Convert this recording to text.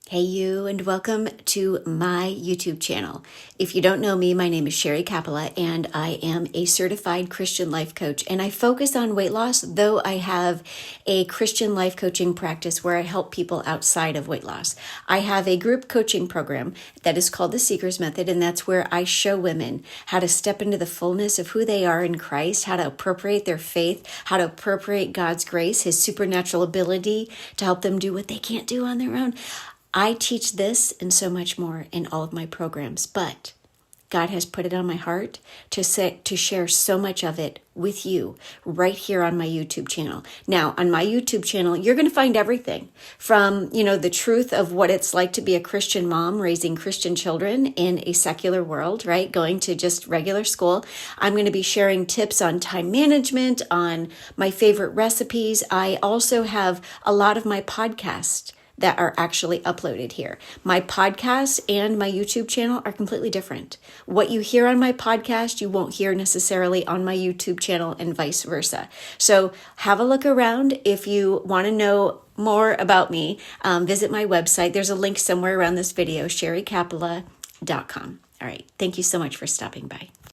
Hey you, and welcome to my YouTube channel. If you don't know me, my name is Sherrie Kapala, and I am a certified Christian life coach, and I focus on weight loss, though I have a Christian life coaching practice where I help people outside of weight loss. I have a group coaching program that is called the Seeker's Method, and that's where I show women how to step into the fullness of who they are in Christ, how to appropriate their faith, how to appropriate God's grace, His supernatural ability to help them do what they can't do on their own. I teach this and so much more in all of my programs, but God has put it on my heart to share so much of it with you right here on my YouTube channel. Now, on my YouTube channel, you're going to find everything from, the truth of what it's like to be a Christian mom raising Christian children in a secular world, right? Going to just regular school. I'm going to be sharing tips on time management, on my favorite recipes. I also have a lot of my podcasts that are actually uploaded here. My podcast and my YouTube channel are completely different. What you hear on my podcast, you won't hear necessarily on my YouTube channel and vice versa. So have a look around. If you want to know more about me, visit my website. There's a link somewhere around this video, sherriekapala.com. All right. Thank you so much for stopping by.